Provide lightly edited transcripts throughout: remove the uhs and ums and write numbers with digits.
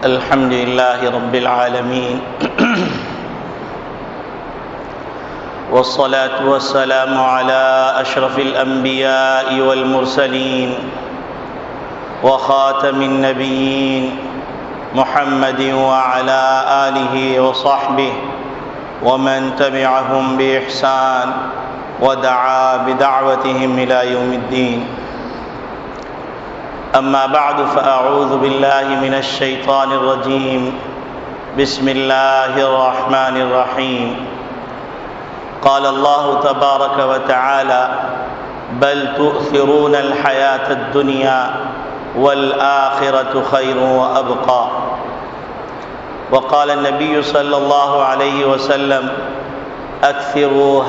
الحمد لله رب العالمين والصلاة والسلام على أشرف الأنبياء والمرسلين وخاتم النبيين محمد وعلى آله وصحبه ومن تبعهم بإحسان ودعا بدعوتهم إلى يوم الدين. أما بعد فأعوذ بالله من الشيطان الرجيم. بسم الله الرحمن الرحيم. قال الله تبارك وتعالى: بل تؤثرون الحياة الدنيا والآخرة خير وأبقى. وقال النبي صلى الله عليه وسلم: أكثروا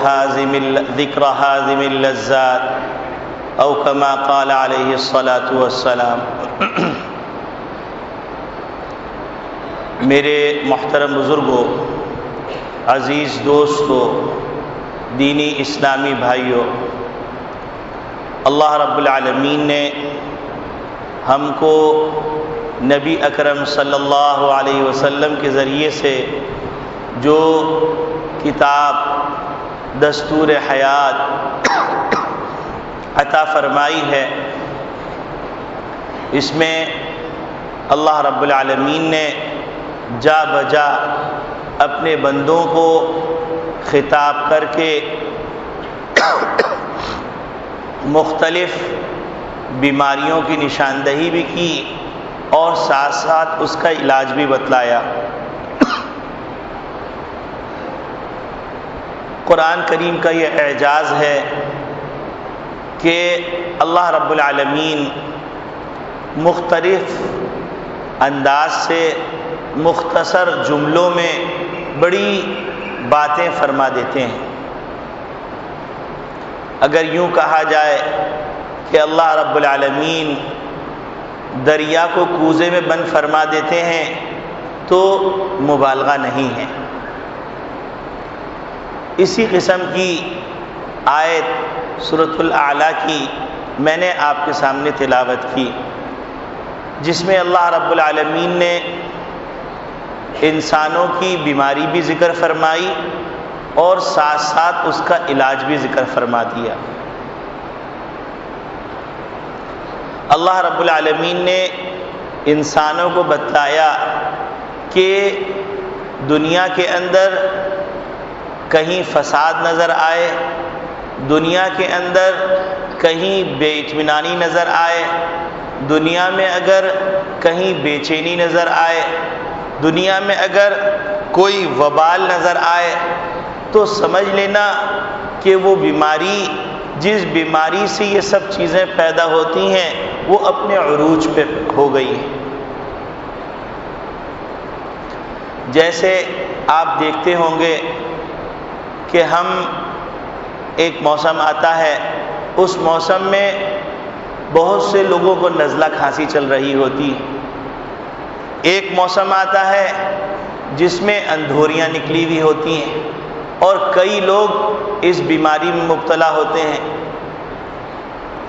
ذكر هازم اللذات، او كما قال علیہ الصلاۃ والسلام. میرے محترم بزرگوں، عزیز دوستوں، دینی اسلامی بھائیوں، اللہ رب العالمین نے ہم کو نبی اکرم صلی اللہ علیہ وسلم کے ذریعے سے جو کتاب دستور حیات عطا فرمائی ہے، اس میں اللہ رب العالمین نے جا بجا اپنے بندوں کو خطاب کر کے مختلف بیماریوں کی نشاندہی بھی کی اور ساتھ ساتھ اس کا علاج بھی بتلایا. قرآن کریم کا یہ اعجاز ہے کہ اللہ رب العالمین مختلف انداز سے مختصر جملوں میں بڑی باتیں فرما دیتے ہیں. اگر یوں کہا جائے کہ اللہ رب العالمین دریا کو کوزے میں بند فرما دیتے ہیں تو مبالغہ نہیں ہے. اسی قسم کی آیت سورۃ الاعلیٰ کی میں نے آپ کے سامنے تلاوت کی، جس میں اللہ رب العالمین نے انسانوں کی بیماری بھی ذکر فرمائی اور ساتھ ساتھ اس کا علاج بھی ذکر فرما دیا. اللہ رب العالمین نے انسانوں کو بتلایا کہ دنیا کے اندر کہیں فساد نظر آئے، دنیا کے اندر کہیں بے اطمینانی نظر آئے، دنیا میں اگر کہیں بے چینی نظر آئے، دنیا میں اگر کوئی وبال نظر آئے تو سمجھ لینا کہ وہ بیماری، جس بیماری سے یہ سب چیزیں پیدا ہوتی ہیں، وہ اپنے عروج پہ ہو گئی ہیں. جیسے آپ دیکھتے ہوں گے کہ ہم ایک موسم آتا ہے، اس موسم میں بہت سے لوگوں کو نزلہ کھانسی چل رہی ہوتی. ایک موسم آتا ہے جس میں اندھوریاں نکلی ہوئی ہوتی ہیں اور کئی لوگ اس بیماری میں مبتلا ہوتے ہیں.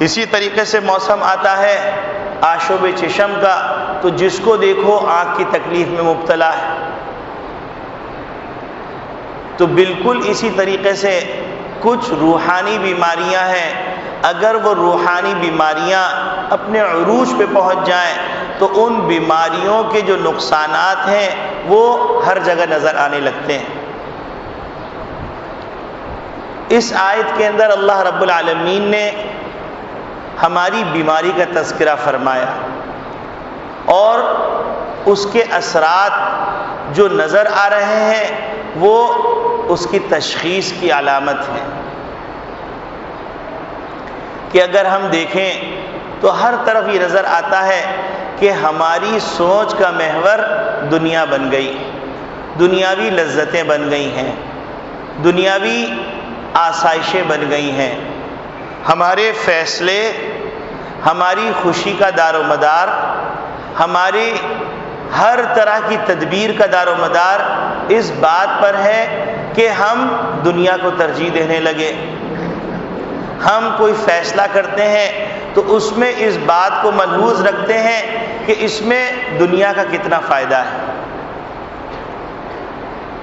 اسی طریقے سے موسم آتا ہے آشوب چشم کا، تو جس کو دیکھو آنکھ کی تکلیف میں مبتلا ہے. تو بالکل اسی طریقے سے کچھ روحانی بیماریاں ہیں. اگر وہ روحانی بیماریاں اپنے عروج پہ پہنچ جائیں تو ان بیماریوں کے جو نقصانات ہیں وہ ہر جگہ نظر آنے لگتے ہیں. اس آیت کے اندر اللہ رب العالمین نے ہماری بیماری کا تذکرہ فرمایا اور اس کے اثرات جو نظر آ رہے ہیں وہ اس کی تشخیص کی علامت ہے. کہ اگر ہم دیکھیں تو ہر طرف یہ نظر آتا ہے کہ ہماری سوچ کا محور دنیا بن گئی، دنیاوی لذتیں بن گئی ہیں، دنیاوی آسائشیں بن گئی ہیں. ہمارے فیصلے، ہماری خوشی کا دار و مدار، ہماری ہر طرح کی تدبیر کا دار و مدار اس بات پر ہے کہ ہم دنیا کو ترجیح دینے لگے. ہم کوئی فیصلہ کرتے ہیں تو اس میں اس بات کو ملحوظ رکھتے ہیں کہ اس میں دنیا کا کتنا فائدہ ہے۔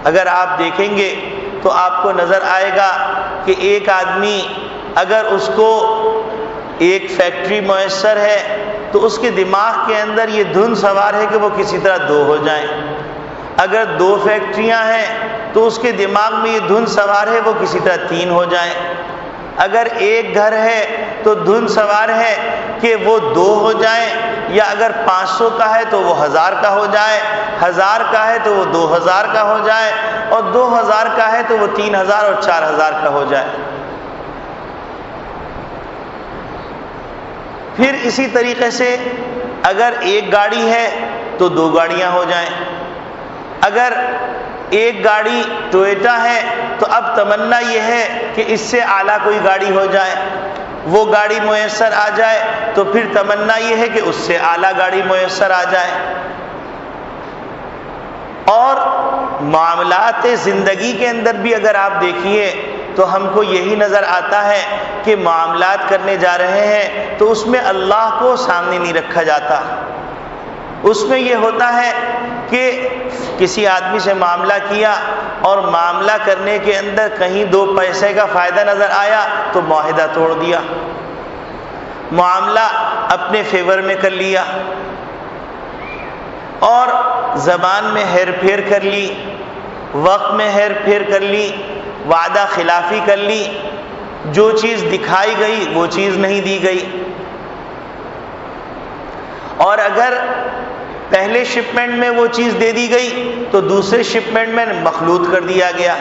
اگر آپ دیکھیں گے تو آپ کو نظر آئے گا کہ ایک آدمی اگر اس کو ایک فیکٹری میسر ہے تو اس کے دماغ کے اندر یہ دھن سوار ہے کہ وہ کسی طرح دو ہو جائیں۔ اگر دو فیکٹریاں ہیں تو اس کے دماغ میں یہ دھن سوار ہے وہ کسی طرح تین ہو جائیں۔ اگر ایک گھر ہے تو دھن سوار ہے کہ وہ دو ہو جائیں، یا اگر 500 کا ہے تو وہ 1000 کا ہو جائے، 1000 کا ہے تو وہ 2000 کا ہو جائے، اور 2000 کا ہے تو وہ 3000 اور 4000 کا ہو جائے۔ پھر اسی طریقے سے اگر ایک گاڑی ہے تو 2 گاڑیاں ہو جائیں۔ اگر ایک گاڑی ٹویوٹا ہے تو اب تمنا یہ ہے کہ اس سے اعلیٰ کوئی گاڑی ہو جائے، وہ گاڑی میسر آ جائے تو پھر تمنا یہ ہے کہ اس سے اعلیٰ گاڑی میسر آ جائے۔ اور معاملات زندگی کے اندر بھی اگر آپ دیکھیے تو ہم کو یہی نظر آتا ہے کہ معاملات کرنے جا رہے ہیں تو اس میں اللہ کو سامنے نہیں رکھا جاتا۔ اس میں یہ ہوتا ہے کہ کسی آدمی سے معاملہ کیا اور معاملہ کرنے کے اندر کہیں 2 پیسے کا فائدہ نظر آیا تو معاہدہ توڑ دیا، معاملہ اپنے فیور میں کر لیا، اور زبان میں ہیر پھیر کر لی، وقت میں ہیر پھیر کر لی، وعدہ خلافی کر لی، جو چیز دکھائی گئی وہ چیز نہیں دی گئی۔ اور اگر پہلے شپمنٹ میں وہ چیز دے دی گئی تو دوسرے شپمنٹ میں مخلوط کر دیا گیا۔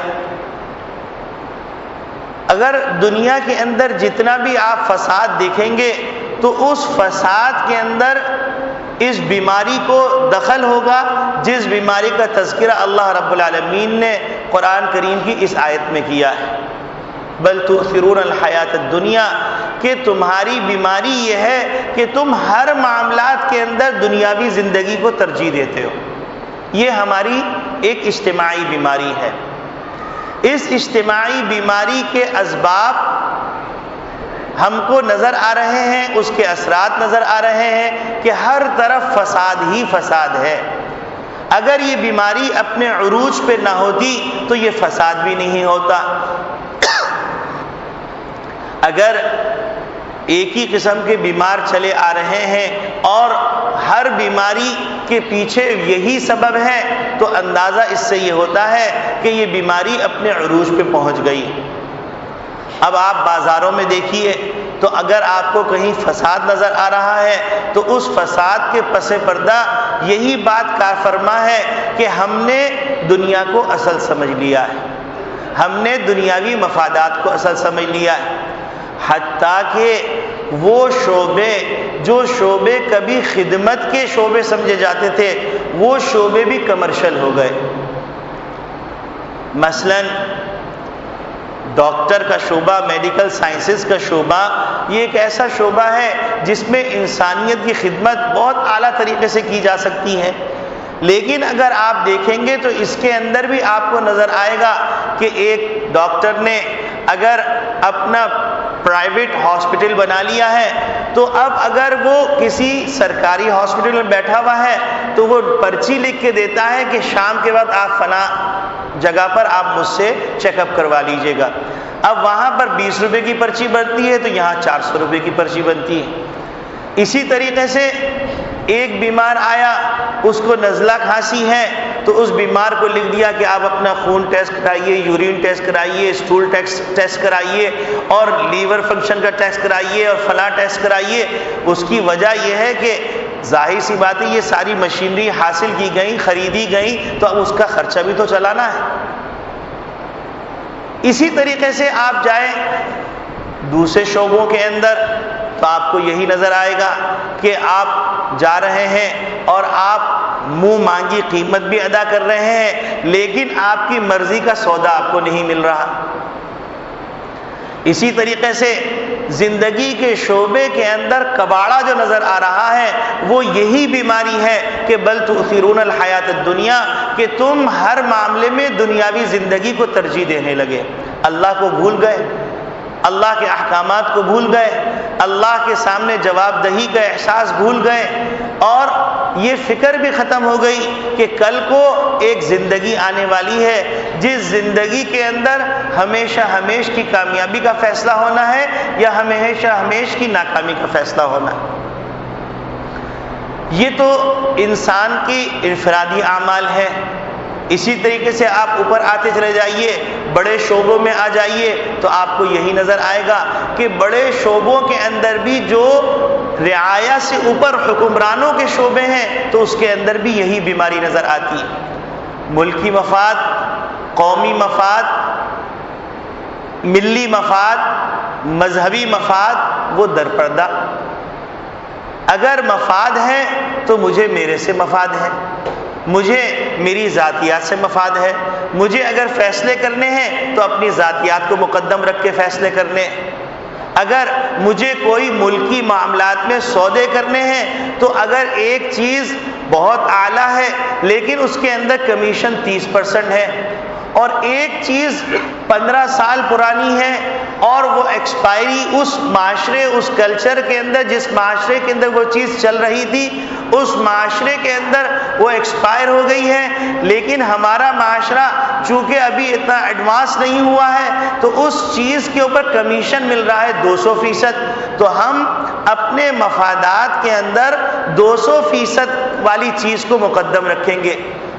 اگر دنیا کے اندر جتنا بھی آپ فساد دیکھیں گے تو اس فساد کے اندر اس بیماری کو دخل ہوگا جس بیماری کا تذکرہ اللہ رب العالمین نے قرآن کریم کی اس آیت میں کیا ہے، بل تؤثرون الحیات الدنیا، کہ تمہاری بیماری یہ ہے کہ تم ہر معاملات کے اندر دنیاوی زندگی کو ترجیح دیتے ہو۔ یہ ہماری ایک اجتماعی بیماری ہے۔ اس اجتماعی بیماری کے اسباب ہم کو نظر آ رہے ہیں، اس کے اثرات نظر آ رہے ہیں کہ ہر طرف فساد ہی فساد ہے۔ اگر یہ بیماری اپنے عروج پہ نہ ہوتی تو یہ فساد بھی نہیں ہوتا۔ اگر ایک ہی قسم کے بیمار چلے آ رہے ہیں اور ہر بیماری کے پیچھے یہی سبب ہے تو اندازہ اس سے یہ ہوتا ہے کہ یہ بیماری اپنے عروج پہ پہنچ گئی۔ اب آپ بازاروں میں دیکھیے تو اگر آپ کو کہیں فساد نظر آ رہا ہے تو اس فساد کے پس پردہ یہی بات کار فرما ہے کہ ہم نے دنیا کو اصل سمجھ لیا ہے، ہم نے دنیاوی مفادات کو اصل سمجھ لیا ہے، حتیٰ کہ وہ شعبے جو شعبے کبھی خدمت کے شعبے سمجھے جاتے تھے وہ شعبے بھی کمرشل ہو گئے۔ مثلاً ڈاکٹر کا شعبہ، میڈیکل سائنسز کا شعبہ، یہ ایک ایسا شعبہ ہے جس میں انسانیت کی خدمت بہت اعلیٰ طریقے سے کی جا سکتی ہے، لیکن اگر آپ دیکھیں گے تو اس کے اندر بھی آپ کو نظر آئے گا کہ ایک ڈاکٹر نے اگر اپنا پرائیویٹ ہاسپٹل بنا لیا ہے تو اب اگر وہ کسی سرکاری ہاسپٹل میں بیٹھا ہوا ہے تو وہ پرچی لکھ کے دیتا ہے کہ شام کے بعد آپ فلاں جگہ پر آپ مجھ سے چیک اپ کروا لیجئے گا۔ اب وہاں پر 20 روپے کی پرچی بنتی ہے تو یہاں 400 روپے کی پرچی بنتی ہے۔ اسی طریقے سے ایک بیمار آیا، اس کو نزلہ کھانسی ہے تو اس بیمار کو لکھ دیا کہ آپ اپنا خون ٹیسٹ کرائیے، یورین ٹیسٹ کرائیے، اسٹول ٹیسٹ کرائیے، اور لیور فنکشن کا ٹیسٹ کرائیے، اور فلاں ٹیسٹ کرائیے۔ اس کی وجہ یہ ہے کہ ظاہر سی بات ہے یہ ساری مشینری حاصل کی گئی، خریدی گئی، تو اب اس کا خرچہ بھی تو چلانا ہے۔ اسی طریقے سے آپ جائیں دوسرے شعبوں کے اندر تو آپ کو یہی نظر آئے گا کہ آپ جا رہے ہیں اور آپ منہ مانگی قیمت بھی ادا کر رہے ہیں لیکن آپ کی مرضی کا سودا آپ کو نہیں مل رہا۔ اسی طریقے سے زندگی کے شعبے کے اندر کباڑہ جو نظر آ رہا ہے وہ یہی بیماری ہے کہ بل تؤثرون الحیات الدنیا، کہ تم ہر معاملے میں دنیاوی زندگی کو ترجیح دینے لگے، اللہ کو بھول گئے، اللہ کے احکامات کو بھول گئے۔ اللہ کے سامنے جواب دہی کا احساس بھول گئے، اور یہ فکر بھی ختم ہو گئی کہ کل کو ایک زندگی آنے والی ہے جس زندگی کے اندر ہمیشہ ہمیش کی کامیابی کا فیصلہ ہونا ہے یا ہمیشہ ہمیش کی ناکامی کا فیصلہ ہونا ہے۔ یہ تو انسان کی انفرادی اعمال ہے۔ اسی طریقے سے آپ اوپر آتے چلے جائیے، بڑے شعبوں میں آ جائیے تو آپ کو یہی نظر آئے گا کہ بڑے شعبوں کے اندر بھی جو رعایا سے اوپر حکمرانوں کے شعبے ہیں تو اس کے اندر بھی یہی بیماری نظر آتی ہے۔ ملکی مفاد، قومی مفاد، ملی مفاد، مذہبی مفاد وہ درپردہ۔ اگر مفاد ہے تو مجھے میرے سے مفاد ہے، مجھے میری ذاتیات سے مفاد ہے، مجھے اگر فیصلے کرنے ہیں تو اپنی ذاتیات کو مقدم رکھ کے فیصلے کرنے، اگر مجھے کوئی ملکی معاملات میں سودے کرنے ہیں تو اگر ایک چیز بہت اعلیٰ ہے لیکن اس کے اندر کمیشن 30% ہے، اور ایک چیز 15 سال پرانی ہے اور وہ ایکسپائری اس معاشرے، اس کلچر کے اندر، جس معاشرے کے اندر وہ چیز چل رہی تھی اس معاشرے کے اندر وہ ایکسپائر ہو گئی ہے، لیکن ہمارا معاشرہ چونکہ ابھی اتنا ایڈوانس نہیں ہوا ہے تو اس چیز کے اوپر کمیشن مل رہا ہے 200%، تو ہم اپنے مفادات کے اندر 200% والی چیز کو مقدم رکھیں گے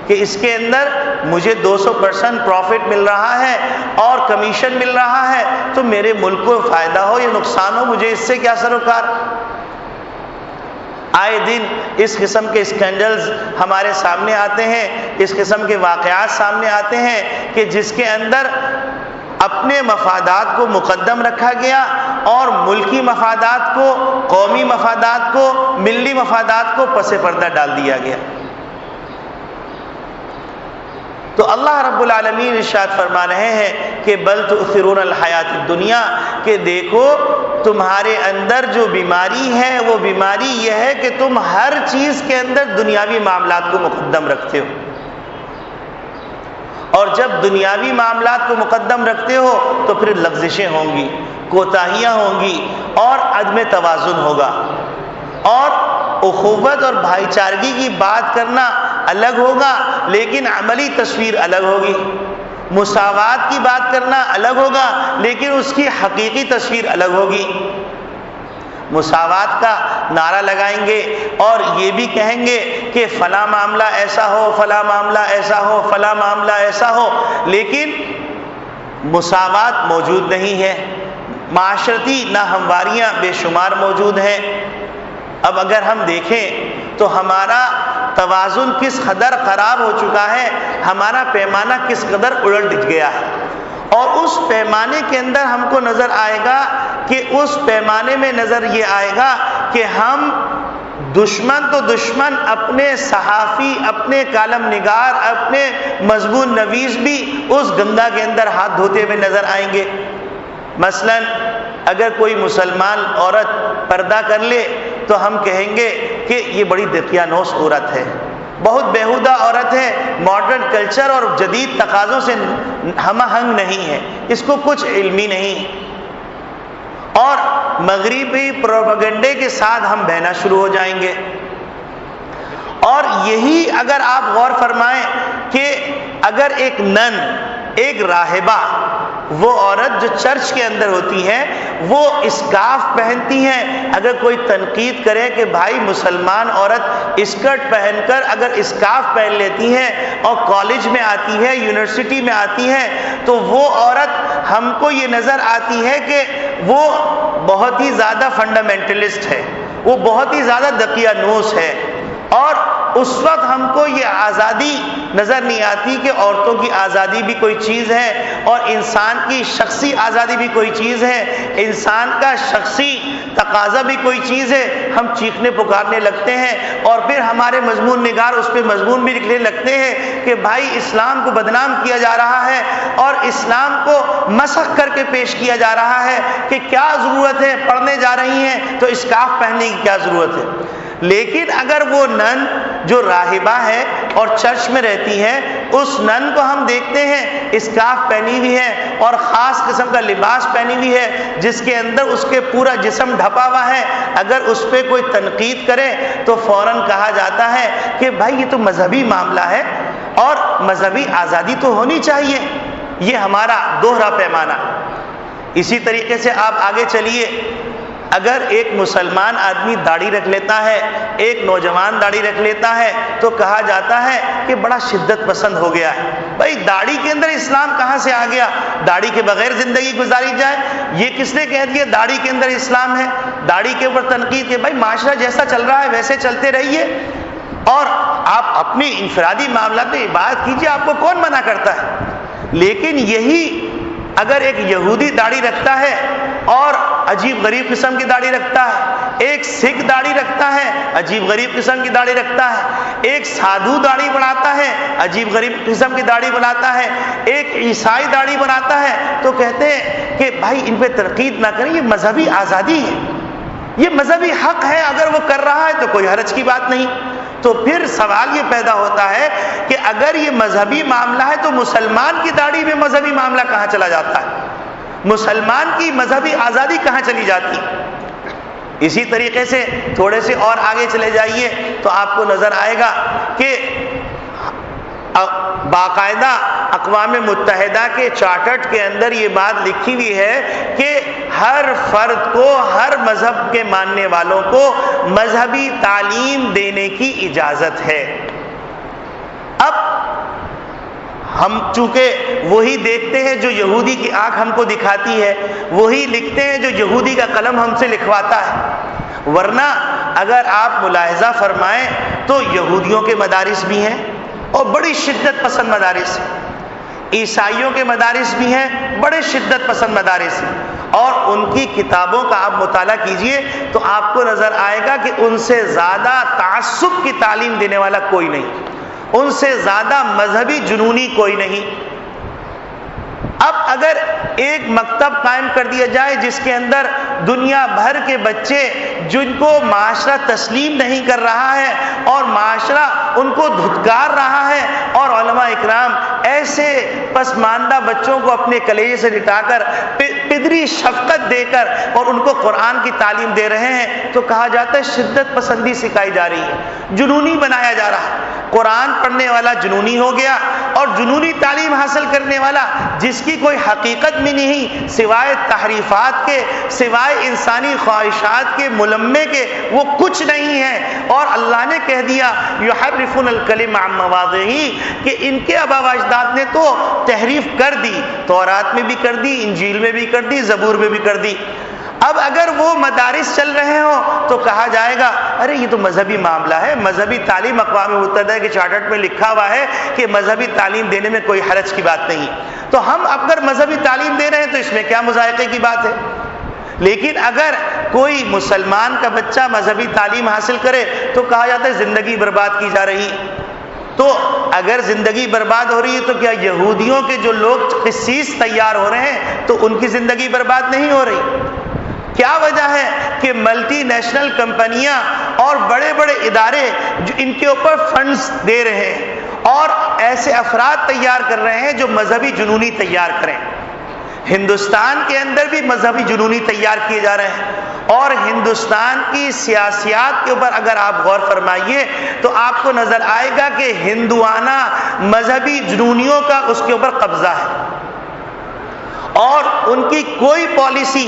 کہ اس کے اندر مجھے 200% پروفٹ مل رہا ہے اور کمیشن مل رہا ہے تو میرے ملک کو فائدہ ہو یا نقصان ہو، مجھے اس سے کیا سروکار۔ آئے دن اس قسم کے اسکینڈلز ہمارے سامنے آتے ہیں، اس قسم کے واقعات سامنے آتے ہیں کہ جس کے اندر اپنے مفادات کو مقدم رکھا گیا اور ملکی مفادات کو، قومی مفادات کو، ملی مفادات کو پس پردہ ڈال دیا گیا۔ تو اللہ رب العالمین ارشاد فرما رہے ہیں کہ بل تؤثرون الحیات الدنیا، کہ دیکھو تمہارے اندر جو بیماری ہے وہ بیماری یہ ہے کہ تم ہر چیز کے اندر دنیاوی معاملات کو مقدم رکھتے ہو، اور جب دنیاوی معاملات کو مقدم رکھتے ہو تو پھر لغزشیں ہوں گی، کوتاہیاں ہوں گی اور عدم توازن ہوگا، اور اخوت اور بھائی چارگی کی بات کرنا الگ ہوگا لیکن عملی تصویر الگ ہوگی، مساوات کی بات کرنا الگ ہوگا لیکن اس کی حقیقی تصویر الگ ہوگی۔ مساوات کا نعرہ لگائیں گے اور یہ بھی کہیں گے کہ فلاں معاملہ ایسا ہو، فلاں معاملہ ایسا ہو، فلاں معاملہ ایسا ہو، لیکن مساوات موجود نہیں ہے، معاشرتی ناہمواریاں بے شمار موجود ہیں۔ اب اگر ہم دیکھیں تو ہمارا توازن کس قدر خراب ہو چکا ہے، ہمارا پیمانہ کس قدر الٹ گیا ہے، اور اس پیمانے کے اندر ہم کو نظر آئے گا کہ اس پیمانے میں نظر یہ آئے گا کہ ہم دشمن تو دشمن، اپنے صحافی، اپنے کالم نگار، اپنے مضمون نویس بھی اس گنگا کے اندر ہاتھ دھوتے ہوئے نظر آئیں گے۔ مثلا اگر کوئی مسلمان عورت پردہ کر لے تو ہم کہیں گے کہ یہ بڑی دقیانوس عورت ہے، بہت بیہودہ عورت ہے، ماڈرن کلچر اور جدید تقاضوں سے ہم آہنگ نہیں ہے، اس کو کچھ علم ہی نہیں، اور مغربی پروپیگنڈے کے ساتھ ہم بہنا شروع ہو جائیں گے۔ اور یہی اگر آپ غور فرمائیں کہ اگر ایک نن، ایک راہبہ، وہ عورت جو چرچ کے اندر ہوتی ہے وہ اسکارف پہنتی ہیں، اگر کوئی تنقید کرے کہ بھائی مسلمان عورت اسکرٹ پہن کر اگر اسکارف پہن لیتی ہیں اور کالج میں آتی ہے، یونیورسٹی میں آتی ہے، تو وہ عورت ہم کو یہ نظر آتی ہے کہ وہ بہت ہی زیادہ فنڈامنٹلسٹ ہے، وہ بہت ہی زیادہ دقیانوس ہے، اور اس وقت ہم کو یہ آزادی نظر نہیں آتی کہ عورتوں کی آزادی بھی کوئی چیز ہے اور انسان کی شخصی آزادی بھی کوئی چیز ہے، انسان کا شخصی تقاضا بھی کوئی چیز ہے۔ ہم چیخنے پکارنے لگتے ہیں اور پھر ہمارے مضمون نگار اس پہ مضمون بھی لکھنے لگتے ہیں کہ بھائی اسلام کو بدنام کیا جا رہا ہے اور اسلام کو مسخ کر کے پیش کیا جا رہا ہے کہ کیا ضرورت ہے، پڑھنے جا رہی ہیں تو اسکارف پہننے کی کیا ضرورت ہے۔ لیکن اگر وہ نن جو راہبہ ہے اور چرچ میں رہتی ہے، اس نن کو ہم دیکھتے ہیں اسکارف پہنی ہوئی ہے اور خاص قسم کا لباس پہنی ہوئی ہے جس کے اندر اس کے پورا جسم ڈھپا ہوا ہے، اگر اس پہ کوئی تنقید کرے تو فوراً کہا جاتا ہے کہ بھائی یہ تو مذہبی معاملہ ہے اور مذہبی آزادی تو ہونی چاہیے۔ یہ ہمارا دوہرا پیمانہ۔ اسی طریقے سے آپ آگے چلیے، اگر ایک مسلمان آدمی داڑھی رکھ لیتا ہے، ایک نوجوان داڑھی رکھ لیتا ہے، تو کہا جاتا ہے کہ بڑا شدت پسند ہو گیا ہے۔ بھائی داڑھی کے اندر اسلام کہاں سے آ گیا؟ داڑھی کے بغیر زندگی گزاری جائے، یہ کس نے کہہ دیا داڑھی کے اندر اسلام ہے؟ داڑھی کے اوپر تنقید ہے؟ بھائی معاشرہ جیسا چل رہا ہے ویسے چلتے رہیے اور آپ اپنی انفرادی معاملات میں عبادت کیجیے، آپ کو کون منع کرتا ہے؟ لیکن یہی اگر ایک یہودی داڑھی رکھتا ہے اور عجیب غریب قسم کی داڑھی رکھتا ہے، ایک سکھ داڑھی رکھتا ہے، عجیب غریب قسم کی داڑھی رکھتا ہے، ایک سادھو داڑھی بناتا ہے، عجیب غریب قسم کی داڑھی بناتا ہے، ایک عیسائی داڑھی بناتا ہے، تو کہتے ہیں کہ بھائی ان پہ تنقید نہ کریں، یہ مذہبی آزادی ہے، یہ مذہبی حق ہے، اگر وہ کر رہا ہے تو کوئی حرج کی بات نہیں۔ تو پھر سوال یہ پیدا ہوتا ہے کہ اگر یہ مذہبی معاملہ ہے تو مسلمان کی داڑھی میں مذہبی معاملہ کہاں چلا جاتا ہے؟ مسلمان کی مذہبی آزادی کہاں چلی جاتی؟ اسی طریقے سے تھوڑے سے اور آگے چلے جائیے تو آپ کو نظر آئے گا کہ باقاعدہ اقوام متحدہ کے چارٹر کے اندر یہ بات لکھی ہوئی ہے کہ ہر فرد کو، ہر مذہب کے ماننے والوں کو مذہبی تعلیم دینے کی اجازت ہے۔ اب ہم چونکہ وہی دیکھتے ہیں جو یہودی کی آنکھ ہم کو دکھاتی ہے، وہی لکھتے ہیں جو یہودی کا قلم ہم سے لکھواتا ہے، ورنہ اگر آپ ملاحظہ فرمائیں تو یہودیوں کے مدارس بھی ہیں اور بڑی شدت پسند مدارس، عیسائیوں کے مدارس بھی ہیں، بڑے شدت پسند مدارس، اور ان کی کتابوں کا آپ مطالعہ کیجئے تو آپ کو نظر آئے گا کہ ان سے زیادہ تعصب کی تعلیم دینے والا کوئی نہیں، ان سے زیادہ مذہبی جنونی کوئی نہیں۔ اب اگر ایک مکتب قائم کر دیا جائے جس کے اندر دنیا بھر کے بچے جن کو معاشرہ تسلیم نہیں کر رہا ہے اور معاشرہ ان کو دھتکار رہا ہے، اور علماء اکرام ایسے پسماندہ بچوں کو اپنے کلیجے سے لٹا کر پدری شفقت دے کر اور ان کو قرآن کی تعلیم دے رہے ہیں، تو کہا جاتا ہے شدت پسندی سکھائی جا رہی ہے، جنونی بنایا جا رہا ہے۔ قرآن پڑھنے والا جنونی ہو گیا اور جنونی تعلیم حاصل کرنے والا جس کی کوئی حقیقت میں نہیں، سوائے تحریفات کے، سوائے انسانی خواہشات کے، ملمے کے، وہ کچھ نہیں ہے۔ اور اللہ نے کہہ دیا یحرفون الکلم عن مواضعہ، کہ ان کے آبا و اجداد نے تو تحریف کر دی، تورات میں بھی کر دی، انجیل میں بھی کر دی، زبور میں بھی کر دی۔ اب اگر وہ مدارس چل رہے ہوں تو کہا جائے گا ارے یہ تو مذہبی معاملہ ہے، مذہبی تعلیم اقوام متحدہ کے چارٹر میں لکھا ہوا ہے کہ مذہبی تعلیم دینے میں کوئی حرج کی بات نہیں، تو ہم اگر مذہبی تعلیم دے رہے ہیں تو اس میں کیا مذائقے کی بات ہے؟ لیکن اگر کوئی مسلمان کا بچہ مذہبی تعلیم حاصل کرے تو کہا جاتا ہے زندگی برباد کی جا رہی۔ تو اگر زندگی برباد ہو رہی ہے تو کیا یہودیوں کے جو لوگ قسیس تیار ہو رہے ہیں تو ان کی زندگی برباد نہیں ہو رہی؟ کیا وجہ ہے کہ ملٹی نیشنل کمپنیاں اور بڑے بڑے ادارے جو ان کے اوپر فنڈز دے رہے ہیں اور ایسے افراد تیار کر رہے ہیں جو مذہبی جنونی تیار کریں؟ ہندوستان کے اندر بھی مذہبی جنونی تیار کیے جا رہے ہیں، اور ہندوستان کی سیاسیات کے اوپر اگر آپ غور فرمائیے تو آپ کو نظر آئے گا کہ ہندوانہ مذہبی جنونیوں کا اس کے اوپر قبضہ ہے، اور ان کی کوئی پالیسی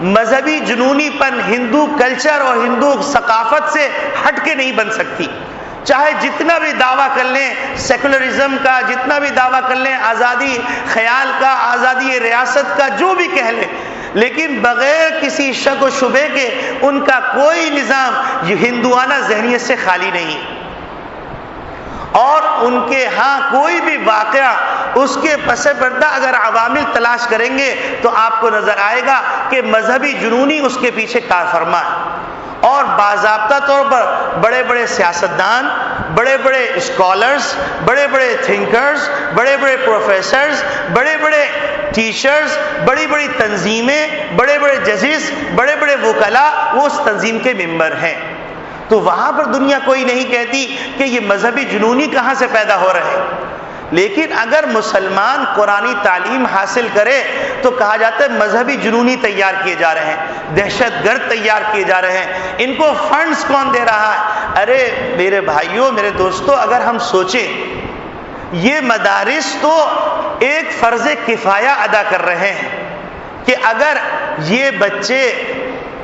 مذہبی جنونی پن، ہندو کلچر اور ہندو ثقافت سے ہٹ کے نہیں بن سکتی۔ چاہے جتنا بھی دعویٰ کر لیں سیکولرزم کا، جتنا بھی دعویٰ کر لیں آزادی خیال کا، آزادی ریاست کا، جو بھی کہہ لیں، لیکن بغیر کسی شک و شبے کے ان کا کوئی نظام ہندوانہ ذہنیت سے خالی نہیں، اور ان کے ہاں کوئی بھی واقعہ اس کے پس پردہ اگر عوامل تلاش کریں گے تو آپ کو نظر آئے گا کہ مذہبی جنونی اس کے پیچھے کار فرما ہے، اور باضابطہ طور پر بڑے بڑے سیاستدان، بڑے بڑے اسکالرز، بڑے بڑے تھنکرز، بڑے بڑے پروفیسرز، بڑے بڑے ٹیچرز، بڑی بڑی تنظیمیں، بڑے بڑے ججز، بڑے بڑے وکلاء وہ اس تنظیم کے ممبر ہیں۔ تو وہاں پر دنیا کوئی نہیں کہتی کہ یہ مذہبی جنونی کہاں سے پیدا ہو رہے ہیں۔ لیکن اگر مسلمان قرآنی تعلیم حاصل کرے تو کہا جاتا ہے مذہبی جنونی تیار کیے جا رہے ہیں، دہشت گرد تیار کیے جا رہے ہیں، ان کو فنڈز کون دے رہا ہے؟ ارے میرے بھائیوں، میرے دوستوں، اگر ہم سوچیں یہ مدارس تو ایک فرض کفایہ ادا کر رہے ہیں کہ اگر یہ بچے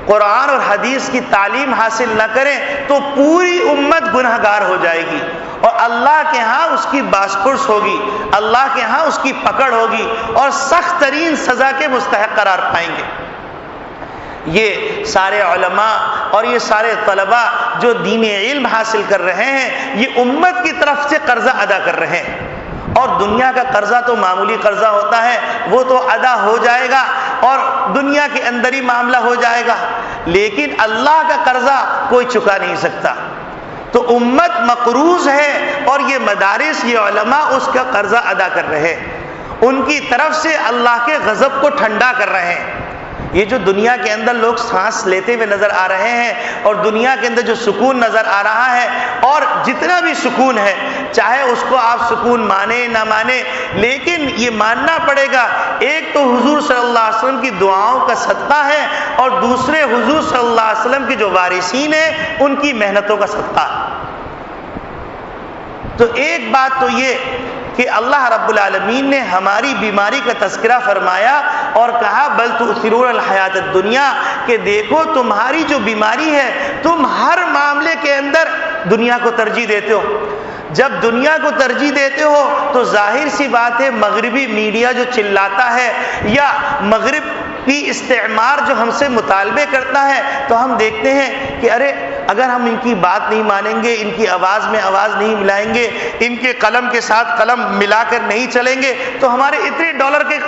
قرآن اور حدیث کی تعلیم حاصل نہ کریں تو پوری امت گنہگار ہو جائے گی اور اللہ کے ہاں اس کی بازپرس ہوگی، اللہ کے ہاں اس کی پکڑ ہوگی اور سخت ترین سزا کے مستحق قرار پائیں گے۔ یہ سارے علماء اور یہ سارے طلباء جو دین علم حاصل کر رہے ہیں یہ امت کی طرف سے قرضہ ادا کر رہے ہیں، اور دنیا کا قرضہ تو معمولی قرضہ ہوتا ہے، وہ تو ادا ہو جائے گا اور دنیا کے اندر ہی معاملہ ہو جائے گا، لیکن اللہ کا قرضہ کوئی چکا نہیں سکتا۔ تو امت مقروض ہے اور یہ مدارس، یہ علماء اس کا قرضہ ادا کر رہے ہیں، ان کی طرف سے اللہ کے غضب کو ٹھنڈا کر رہے ہیں۔ یہ جو دنیا کے اندر لوگ سانس لیتے ہوئے نظر آ رہے ہیں اور دنیا کے اندر جو سکون نظر آ رہا ہے، اور جتنا بھی سکون ہے چاہے اس کو آپ سکون مانیں نہ مانیں، لیکن یہ ماننا پڑے گا ایک تو حضور صلی اللہ علیہ وسلم کی دعاؤں کا صدقہ ہے اور دوسرے حضور صلی اللہ علیہ وسلم کے جو وارثین ہیں ان کی محنتوں کا صدقہ۔ تو ایک بات تو یہ کہ اللہ رب العالمین نے ہماری بیماری کا تذکرہ فرمایا اور کہا بل تؤثرون الحیات الدنیا، کہ دیکھو تمہاری جو بیماری ہے تم ہر معاملے کے اندر دنیا کو ترجیح دیتے ہو۔ جب دنیا کو ترجیح دیتے ہو تو ظاہر سی بات ہے مغربی میڈیا جو چلاتا ہے یا مغرب کی استعمار جو ہم سے مطالبے کرتا ہے تو ہم دیکھتے ہیں کہ ارے اگر ہم ان کی بات نہیں مانیں گے، ان کی آواز میں آواز نہیں ملائیں گے، ان کے قلم کے ساتھ قلم ملا کر نہیں چلیں گے تو ہمارے اتنے ڈالر کے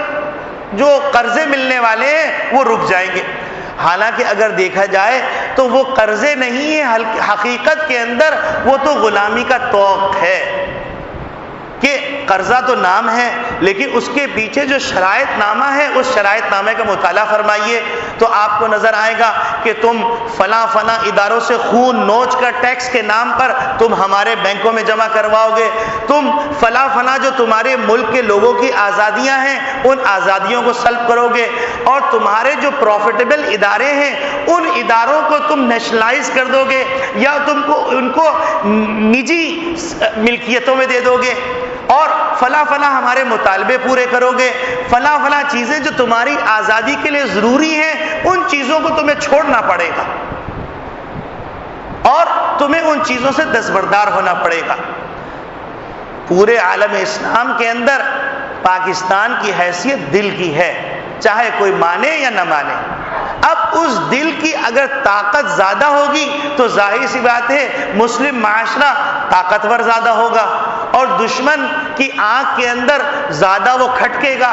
جو قرضے ملنے والے ہیں وہ رک جائیں گے۔ حالانکہ اگر دیکھا جائے تو وہ قرضے نہیں ہیں، حقیقت کے اندر وہ تو غلامی کا طوق ہے کہ قرضہ تو نام ہے لیکن اس کے پیچھے جو شرائط نامہ ہے اس شرائط نامے کا مطالعہ فرمائیے تو آپ کو نظر آئے گا کہ تم فلاں فلاں اداروں سے خون نوچ کر ٹیکس کے نام پر تم ہمارے بینکوں میں جمع کرواؤ گے، تم فلاں فلاں جو تمہارے ملک کے لوگوں کی آزادیاں ہیں ان آزادیوں کو سلب کرو گے، اور تمہارے جو پروفیٹیبل ادارے ہیں ان اداروں کو تم نیشنلائز کر دو گے یا تم کو ان کو نجی ملکیتوں میں دے دو گے، اور فلاں فلاں ہمارے مطالبے پورے کرو گے، فلاں فلاں چیزیں جو تمہاری آزادی کے لیے ضروری ہیں ان چیزوں کو تمہیں چھوڑنا پڑے گا اور تمہیں ان چیزوں سے دستبردار ہونا پڑے گا۔ پورے عالم اسلام کے اندر پاکستان کی حیثیت دل کی ہے، چاہے کوئی مانے یا نہ مانے۔ اب اس دل کی اگر طاقت زیادہ ہوگی تو ظاہر سی بات ہے مسلم معاشرہ طاقتور زیادہ ہوگا اور دشمن کی آنکھ کے اندر زیادہ وہ کھٹکے گا،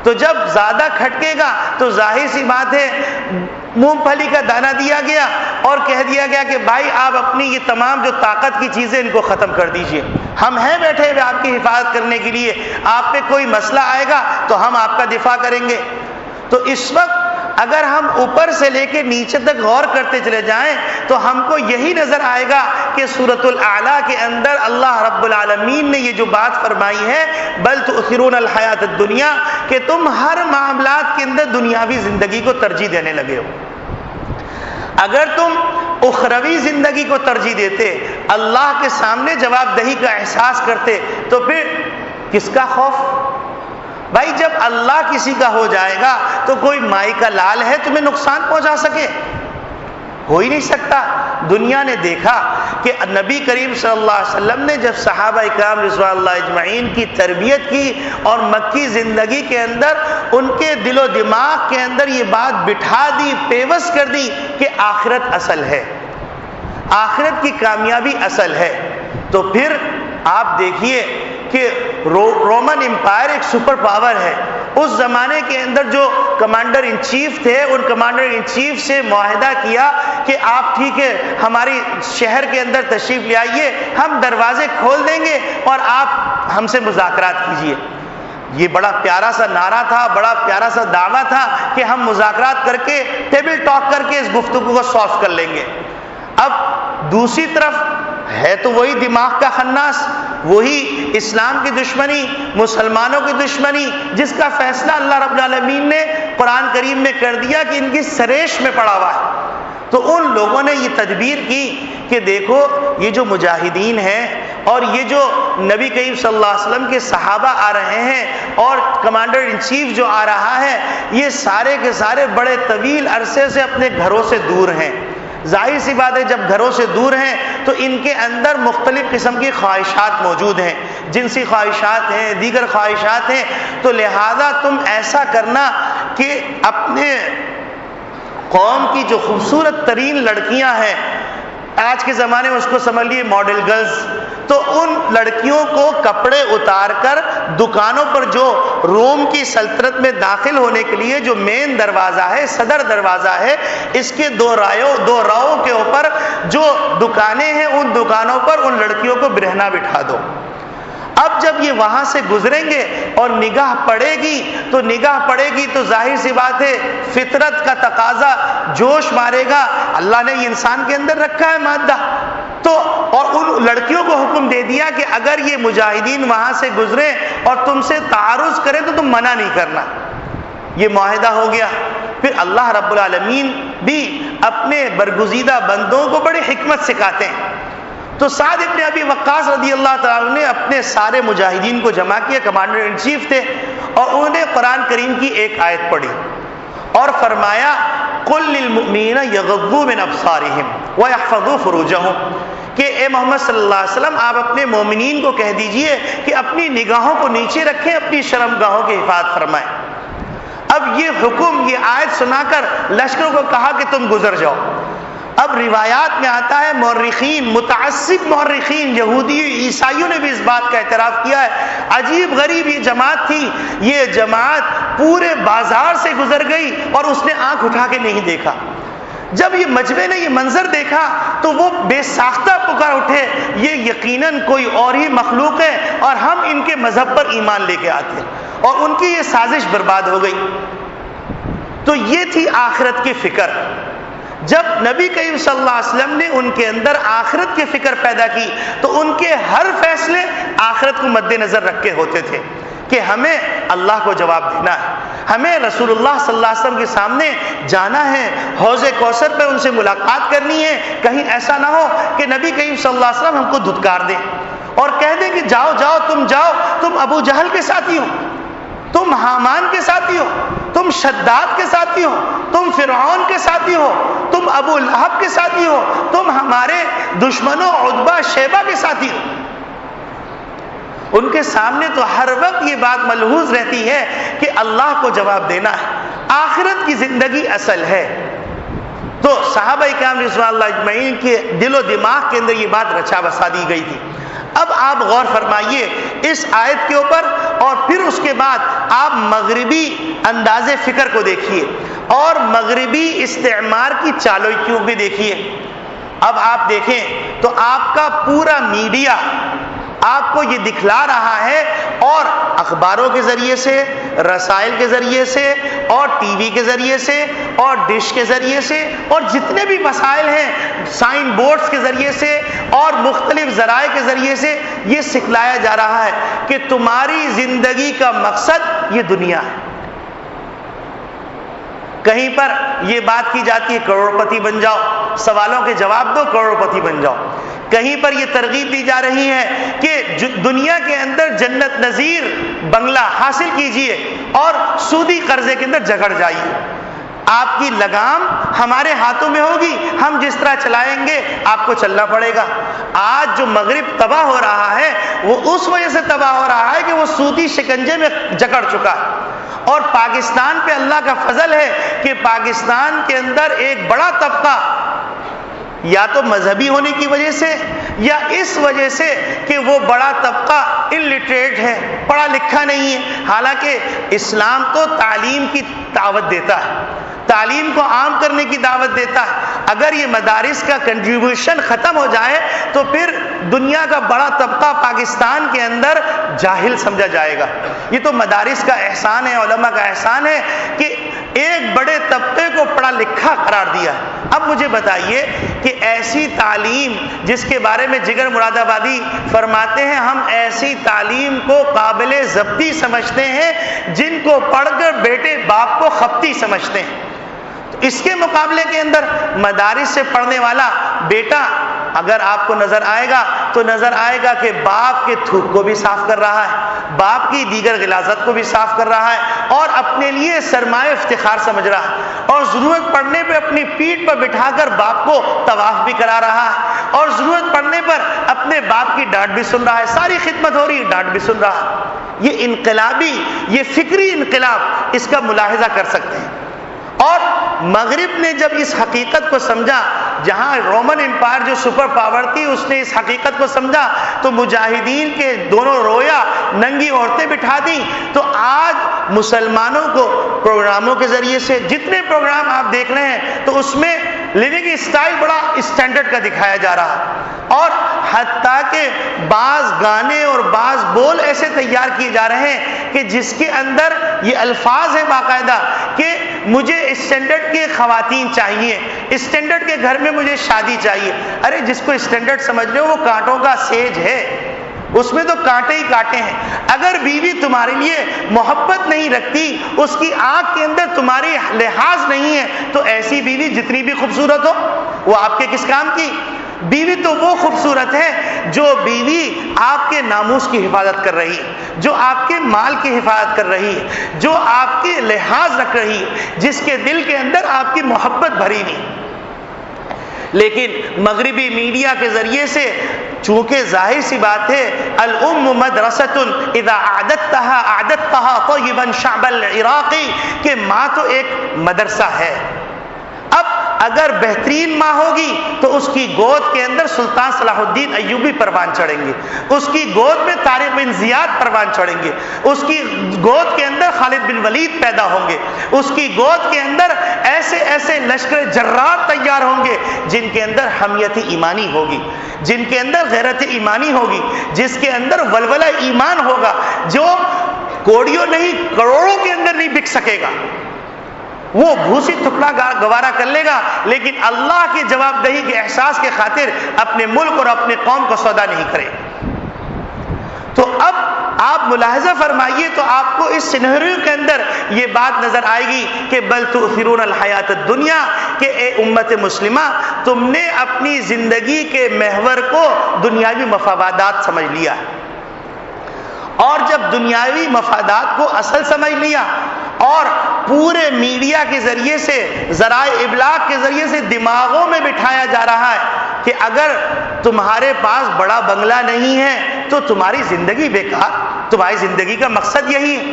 تو جب زیادہ کھٹکے گا تو ظاہر سی بات ہے مونگ پھلی کا دانہ دیا گیا اور کہہ دیا گیا کہ بھائی آپ اپنی یہ تمام جو طاقت کی چیزیں ان کو ختم کر دیجئے، ہم ہیں بیٹھے ہوئے آپ کی حفاظت کرنے کے لیے، آپ پہ کوئی مسئلہ آئے گا تو ہم آپ کا دفاع کریں گے۔ تو اس وقت اگر ہم اوپر سے لے کے نیچے تک غور کرتے چلے جائیں تو ہم کو یہی نظر آئے گا کہ سورۃ الاعلیٰ کے اندر اللہ رب العالمین نے یہ جو بات فرمائی ہے بل تؤثرون الحیات الدنیا، کہ تم ہر معاملات کے اندر دنیاوی زندگی کو ترجیح دینے لگے ہو۔ اگر تم اخروی زندگی کو ترجیح دیتے، اللہ کے سامنے جواب دہی کا احساس کرتے، تو پھر کس کا خوف؟ بھائی جب اللہ کسی کا ہو جائے گا تو کوئی مائی کا لال ہے تمہیں نقصان پہنچا سکے؟ ہو ہی نہیں سکتا۔ دنیا نے دیکھا کہ نبی کریم صلی اللہ علیہ وسلم نے جب صحابہ اکرام رضوان اللہ اجمعین کی تربیت کی اور مکی زندگی کے اندر ان کے دل و دماغ کے اندر یہ بات بٹھا دی، پیوست کر دی کہ آخرت اصل ہے، آخرت کی کامیابی اصل ہے، تو پھر آپ دیکھیے کہ رومن امپائر ایک سپر پاور ہے، اس زمانے کے اندر جو کمانڈر ان چیف تھے ان کمانڈر ان چیف سے معاہدہ کیا کہ آپ ٹھیک ہے ہماری شہر کے اندر تشریف لے آئیے، ہم دروازے کھول دیں گے اور آپ ہم سے مذاکرات کیجیے۔ یہ بڑا پیارا سا نعرہ تھا، بڑا پیارا سا دعویٰ تھا کہ ہم مذاکرات کر کے ٹیبل ٹاک کر کے اس گفتگو کو سالو کر لیں گے۔ اب دوسری طرف ہے تو وہی دماغ کا خناس، وہی اسلام کی دشمنی، مسلمانوں کی دشمنی، جس کا فیصلہ اللہ رب العالمین نے قرآن کریم میں کر دیا کہ ان کی سریش میں پڑا ہوا ہے۔ تو ان لوگوں نے یہ تدبیر کی کہ دیکھو یہ جو مجاہدین ہیں اور یہ جو نبی کریم صلی اللہ علیہ وسلم کے صحابہ آ رہے ہیں اور کمانڈر ان چیف جو آ رہا ہے، یہ سارے کے سارے بڑے طویل عرصے سے اپنے گھروں سے دور ہیں۔ ظاہر سی بات ہے جب گھروں سے دور ہیں تو ان کے اندر مختلف قسم کی خواہشات موجود ہیں، جنسی خواہشات ہیں، دیگر خواہشات ہیں، تو لہذا تم ایسا کرنا کہ اپنے قوم کی جو خوبصورت ترین لڑکیاں ہیں، آج کے زمانے میں اس کو سمجھ لیے ماڈل گرلز، تو ان لڑکیوں کو کپڑے اتار کر دکانوں پر جو روم کی سلطنت میں داخل ہونے کے لیے جو مین دروازہ ہے، صدر دروازہ ہے، اس کے دو راہوں کے اوپر جو دکانیں ہیں، ان دکانوں پر ان لڑکیوں کو برہنہ بٹھا دو۔ اب جب یہ وہاں سے گزریں گے اور نگاہ پڑے گی تو ظاہر سی بات ہے فطرت کا تقاضا جوش مارے گا، اللہ نے یہ انسان کے اندر رکھا ہے مادہ، تو اور ان لڑکیوں کو حکم دے دیا کہ اگر یہ مجاہدین وہاں سے گزریں اور تم سے تعارض کریں تو تم منع نہیں کرنا۔ یہ معاہدہ ہو گیا۔ پھر اللہ رب العالمین بھی اپنے برگزیدہ بندوں کو بڑی حکمت سکھاتے ہیں۔ تو سعد ابن ابی وقاص رضی اللہ تعالیٰ نے اپنے سارے مجاہدین کو جمع کیا، کمانڈر ان چیف تھے، اور انہوں نے قرآن کریم کی ایک آیت پڑھی اور فرمایا قل للمؤمنین یغضوا من ابصارہم ویحفظوا فروجہم، کہ اے محمد صلی اللہ علیہ وسلم آپ اپنے مومنین کو کہہ دیجئے کہ اپنی نگاہوں کو نیچے رکھیں، اپنی شرمگاہوں کی حفاظت فرمائیں۔ اب یہ حکم، یہ آیت سنا کر لشکروں کو کہا کہ تم گزر جاؤ۔ اب روایات میں آتا ہے مورخین، متعصب مورخین، یہودی عیسائیوں نے بھی اس بات کا اعتراف کیا ہے، عجیب غریب یہ جماعت تھی، یہ جماعت پورے بازار سے گزر گئی اور اس نے آنکھ اٹھا کے نہیں دیکھا۔ جب یہ مجمع نے یہ منظر دیکھا تو وہ بے ساختہ پکار اٹھے، یہ یقیناً کوئی اور ہی مخلوق ہے اور ہم ان کے مذہب پر ایمان لے کے آتے ہیں، اور ان کی یہ سازش برباد ہو گئی۔ تو یہ تھی آخرت کی فکر۔ جب نبی کریم صلی اللہ علیہ وسلم نے ان کے اندر آخرت کی فکر پیدا کی تو ان کے ہر فیصلے آخرت کو مد نظر رکھ کے ہوتے تھے کہ ہمیں اللہ کو جواب دینا ہے، ہمیں رسول اللہ صلی اللہ علیہ وسلم کے سامنے جانا ہے، حوض کوثر پہ ان سے ملاقات کرنی ہے، کہیں ایسا نہ ہو کہ نبی کریم صلی اللہ علیہ وسلم ہم کو دھتکار دیں اور کہہ دیں کہ جاؤ تم ابو جہل کے ساتھی ہو، تم حامان کے ساتھی ہو، تم شداد کے ساتھی ہو، تم فرعون کے ساتھی ہو، تم ابو لہب کے ساتھی ہو، تم ہمارے دشمنوں عتبہ شیبہ کے ساتھی ہو۔ ان کے سامنے تو ہر وقت یہ بات ملحوظ رہتی ہے کہ اللہ کو جواب دینا ہے، آخرت کی زندگی اصل ہے۔ تو صحابہ کرام رضوان اللہ اجمعین کے دل و دماغ کے اندر یہ بات رچا بسا دی گئی تھی۔ اب آپ غور فرمائیے اس آیت کے اوپر، اور پھر اس کے بعد آپ مغربی انداز فکر کو دیکھیے اور مغربی استعمار کی چالوکیوں بھی دیکھیے۔ اب آپ دیکھیں تو آپ کا پورا میڈیا آپ کو یہ دکھلا رہا ہے، اور اخباروں کے ذریعے سے، رسائل کے ذریعے سے، اور ٹی وی کے ذریعے سے، اور ڈش کے ذریعے سے، اور جتنے بھی مسائل ہیں سائن بورڈز کے ذریعے سے اور مختلف ذرائع کے ذریعے سے یہ سکھلایا جا رہا ہے کہ تمہاری زندگی کا مقصد یہ دنیا ہے۔ کہیں پر یہ بات کی جاتی ہے کروڑپتی بن جاؤ، سوالوں کے جواب دو، کروڑپتی بن جاؤ۔ کہیں پر یہ ترغیب دی جا رہی ہے کہ دنیا کے اندر جنت نظیر بنگلہ حاصل کیجئے اور سودی قرضے کے اندر جگڑ جائیے۔ آپ کی لگام ہمارے ہاتھوں میں ہوگی، ہم جس طرح چلائیں گے آپ کو چلنا پڑے گا۔ آج جو مغرب تباہ ہو رہا ہے وہ اس وجہ سے تباہ ہو رہا ہے کہ وہ سودی شکنجے میں جکڑ چکا ہے، اور پاکستان پہ اللہ کا فضل ہے کہ پاکستان کے اندر ایک بڑا طبقہ یا تو مذہبی ہونے کی وجہ سے یا اس وجہ سے کہ وہ بڑا طبقہ انلٹریٹ ہے، پڑھا لکھا نہیں ہے، حالانکہ اسلام تو تعلیم کی دعوت دیتا ہے، تعلیم کو عام کرنے کی دعوت دیتا ہے۔ اگر یہ مدارس کا کنٹریبیوشن ختم ہو جائے تو پھر دنیا کا بڑا طبقہ پاکستان کے اندر جاہل سمجھا جائے گا۔ یہ تو مدارس کا احسان ہے، علماء کا احسان ہے کہ ایک بڑے طبقے کو پڑھا لکھا قرار دیا ہے۔ اب مجھے بتائیے کہ ایسی تعلیم جس کے بارے میں جگر مراد آبادی فرماتے ہیں ہم ایسی تعلیم کو قابل ضبطی سمجھتے ہیں جن کو پڑھ کر بیٹے باپ کو خپتی سمجھتے ہیں. اس کے مقابلے کے اندر مدارس سے پڑھنے والا بیٹا اگر آپ کو نظر آئے گا تو نظر آئے گا کہ باپ کے تھوک کو بھی صاف کر رہا ہے، باپ کی دیگر غلاظت کو بھی صاف کر رہا ہے اور اپنے لیے سرمایہ افتخار سمجھ رہا ہے، اور ضرورت پڑنے پہ اپنی پیٹھ پر بٹھا کر باپ کو طواف بھی کرا رہا ہے، اور ضرورت پڑنے پر اپنے باپ کی ڈانٹ بھی سن رہا ہے، ساری خدمت ہو رہی ہے ڈانٹ بھی سن رہا ہے. یہ انقلابی، یہ فکری انقلاب، اس کا ملاحظہ کر سکتے ہیں. اور مغرب نے جب اس حقیقت کو سمجھا، جہاں رومن امپائر جو سپر پاور تھی اس نے اس حقیقت کو سمجھا تو مجاہدین کے دونوں رویا ننگی عورتیں بٹھا دیں. تو آج مسلمانوں کو پروگراموں کے ذریعے سے جتنے پروگرام آپ دیکھ رہے ہیں تو اس میں لیونگ اسٹائل بڑا اسٹینڈرڈ کا دکھایا جا رہا ہے، اور حتیٰ کہ بعض گانے اور بعض بول ایسے تیار کیے جا رہے ہیں کہ جس کے اندر یہ الفاظ ہیں باقاعدہ کہ مجھے اسٹینڈرڈ کے خواتین چاہیے، اسٹینڈرڈ کے گھر میں مجھے شادی چاہیے. ارے جس کو اسٹینڈرڈ سمجھ رہے ہو وہ کانٹوں کا سیج ہے، اس میں تو کانٹے ہی کانٹے ہیں. اگر بیوی تمہارے لیے محبت نہیں رکھتی، اس کی آنکھ کے اندر تمہاری لحاظ نہیں ہے، تو ایسی بیوی جتنی بھی خوبصورت ہو وہ آپ کے کس کام کی؟ بیوی تو وہ خوبصورت ہے جو بیوی آپ کے ناموس کی حفاظت کر رہی ہے، جو آپ کے مال کی حفاظت کر رہی ہے، جو آپ کے لحاظ رکھ رہی ہے، جس کے دل کے اندر آپ کی محبت بھری نہیں. لیکن مغربی میڈیا کے ذریعے سے چونکہ ظاہر سی بات ہے الام مدرسۃ اذا اعددتها طیبا شعب العراق کہ ماں تو ایک مدرسہ ہے. اب اگر بہترین ماں ہوگی تو اس کی گود کے اندر سلطان صلاح الدین ایوبی پروان چڑھیں گے، اس کی گود میں طارق بن زیاد پروان چڑھیں گے، اس کی گود کے اندر خالد بن ولید پیدا ہوں گے، اس کی گود کے اندر ایسے ایسے لشکر جرار تیار ہوں گے جن کے اندر حمیت ایمانی ہوگی، جن کے اندر غیرت ایمانی ہوگی، جس کے اندر ولولہ ایمان ہوگا، جو کوڑیوں نہیں کروڑوں کے اندر نہیں بک سکے گا. وہ بھوسی ٹکڑا گوارا کر لے گا لیکن اللہ کی جواب دہی کے احساس کے خاطر اپنے ملک اور اپنے قوم کو سودا نہیں کرے. تو اب آپ ملاحظہ فرمائیے تو آپ کو اس سینیریو کے اندر یہ بات نظر آئے گی کہ بل تؤثرون الحیات الدنیا کہ اے امت مسلمہ تم نے اپنی زندگی کے محور کو دنیاوی مفادات سمجھ لیا. اور جب دنیاوی مفادات کو اصل سمجھ لیا اور پورے میڈیا کے ذریعے سے ذرائع ابلاغ کے ذریعے سے دماغوں میں بٹھایا جا رہا ہے کہ اگر تمہارے پاس بڑا بنگلہ نہیں ہے تو تمہاری زندگی بیکار، تمہاری زندگی کا مقصد یہی ہے.